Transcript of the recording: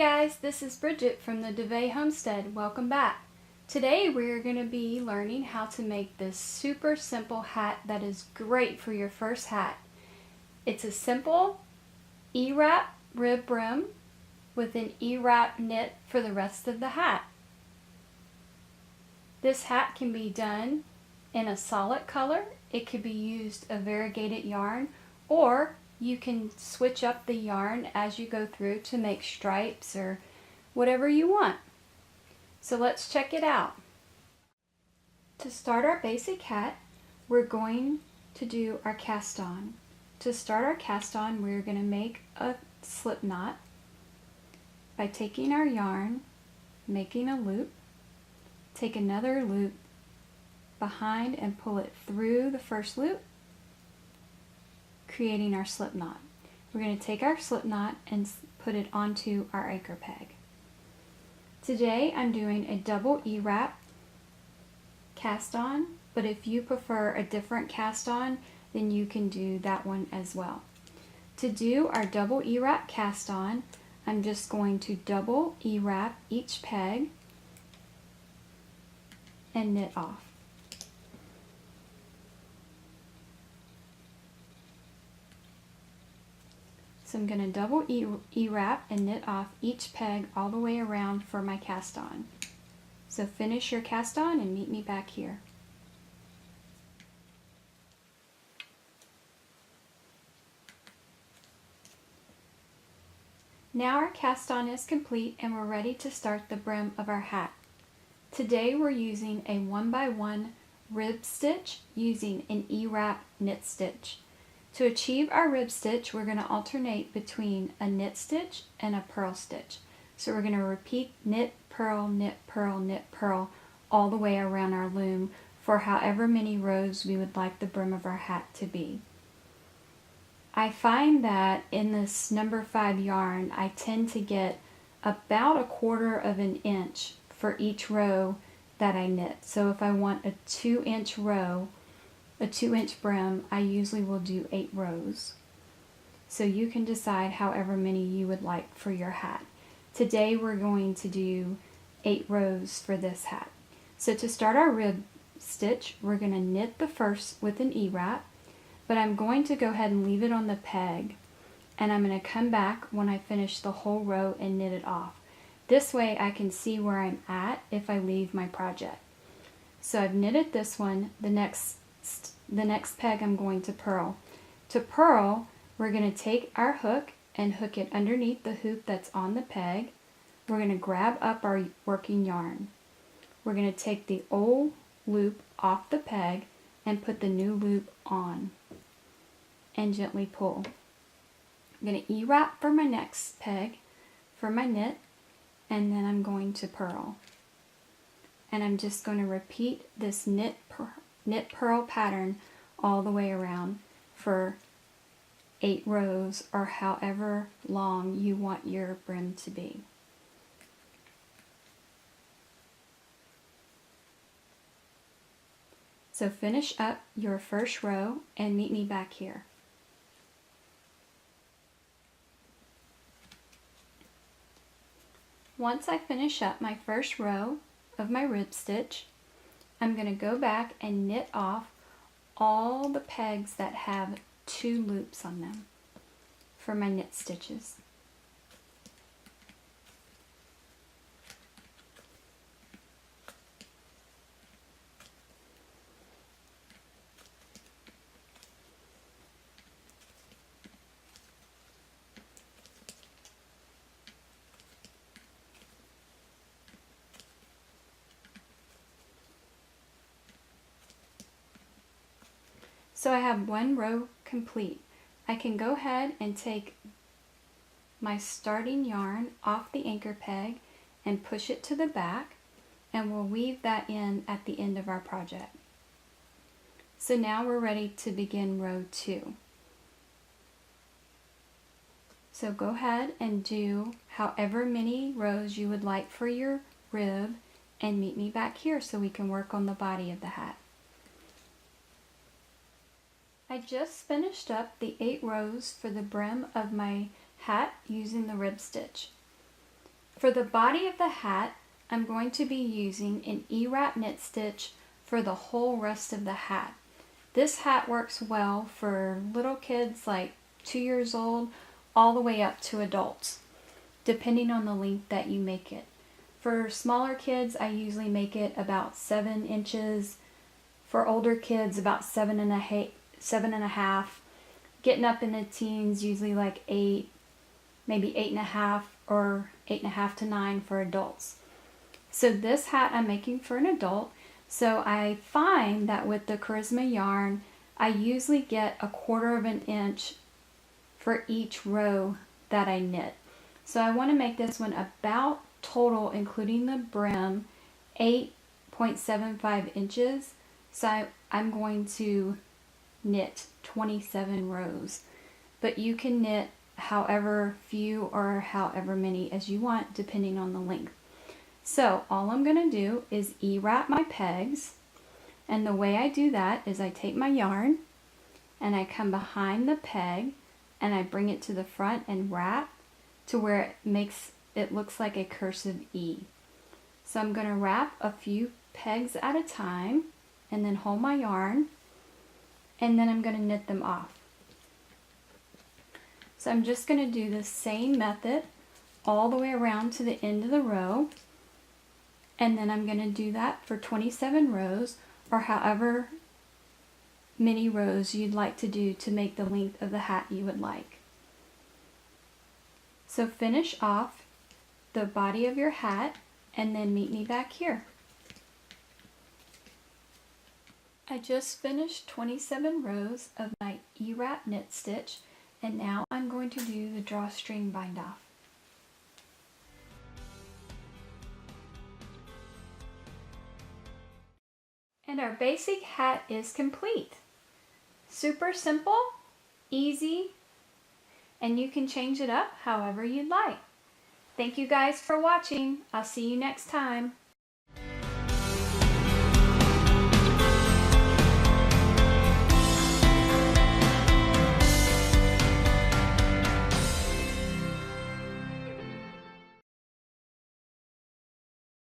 guys, this is Bridget from the DeVay Homestead. Welcome back. Today we're going to be learning how to make this super simple hat that is great for your first hat. It's a simple Ewrap rib brim with an Ewrap knit for the rest of the hat. This hat can be done in a solid color. It could be used a variegated yarn, or you can switch up the yarn as you go through to make stripes or whatever you want. So let's check it out. To start our basic hat, we're going to do our cast on. To start our cast on, we're going to make a slip knot by taking our yarn, making a loop, take another loop behind and pull it through the first loop, creating our slip knot. We're going to take our slip knot and put it onto our anchor peg. Today I'm doing a double Ewrap cast on, but if you prefer a different cast on, then you can do that one as well. To do our double Ewrap cast on, I'm just going to double Ewrap each peg and knit off. So I'm going to double Ewrap and knit off each peg all the way around for my cast on. So finish your cast on and meet me back here. Now our cast on is complete and we're ready to start the brim of our hat. Today we're using a 1x1 rib stitch using an Ewrap knit stitch. To achieve our rib stitch, we're going to alternate between a knit stitch and a purl stitch. So we're going to repeat knit, purl, knit, purl, knit, purl all the way around our loom for however many rows we would like the brim of our hat to be. I find that in this number 5 yarn, I tend to get about 1/4 of an inch for each row that I knit. So if I want a 2-inch row, a 2-inch brim, I usually will do 8 rows. So you can decide however many you would like for your hat. Today we're going to do 8 rows for this hat. So to start our rib stitch, we're going to knit the first with an Ewrap, but I'm going to go ahead and leave it on the peg, and I'm going to come back when I finish the whole row and knit it off. This way I can see where I'm at if I leave my project. So I've knitted this one. The next peg I'm going to purl. To purl, we're going to take our hook and hook it underneath the hoop that's on the peg. We're going to grab up our working yarn. We're going to take the old loop off the peg and put the new loop on and gently pull. I'm going to Ewrap for my next peg for my knit, and then I'm going to purl. And I'm just going to repeat this knit purl pattern all the way around for 8 rows or however long you want your brim to be. So finish up your first row and meet me back here. Once I finish up my first row of my rib stitch, I'm going to go back and knit off all the pegs that have 2 loops on them for my knit stitches. So I have 1 row complete. I can go ahead and take my starting yarn off the anchor peg and push it to the back, and we'll weave that in at the end of our project. So now we're ready to begin row 2. So go ahead and do however many rows you would like for your rib and meet me back here so we can work on the body of the hat. I just finished up the 8 rows for the brim of my hat using the rib stitch. For the body of the hat, I'm going to be using an Ewrap knit stitch for the whole rest of the hat. This hat works well for little kids like 2 years old all the way up to adults, depending on the length that you make it. For smaller kids, I usually make it about 7 inches. For older kids, about 7.5. Getting up in the teens, usually like 8, maybe 8.5, or 8.5 to 9 for adults. So this hat I'm making for an adult. So I find that with the Charisma yarn, I usually get 1/4 of an inch for each row that I knit. So I want to make this one about total, including the brim, 8.75 inches. So I'm going to knit 27 rows. But you can knit however few or however many as you want, depending on the length. So all I'm going to do is E-wrap my pegs. And the way I do that is I take my yarn and I come behind the peg and I bring it to the front and wrap to where it looks like a cursive E. So I'm going to wrap a few pegs at a time and then hold my yarn, and then I'm going to knit them off. So I'm just going to do the same method all the way around to the end of the row, and then I'm going to do that for 27 rows, or however many rows you'd like to do to make the length of the hat you would like. So finish off the body of your hat and then meet me back here. I just finished 27 rows of my Ewrap knit stitch, and now I'm going to do the drawstring bind off. And our basic hat is complete. Super simple, easy, and you can change it up however you'd like. Thank you guys for watching. I'll see you next time.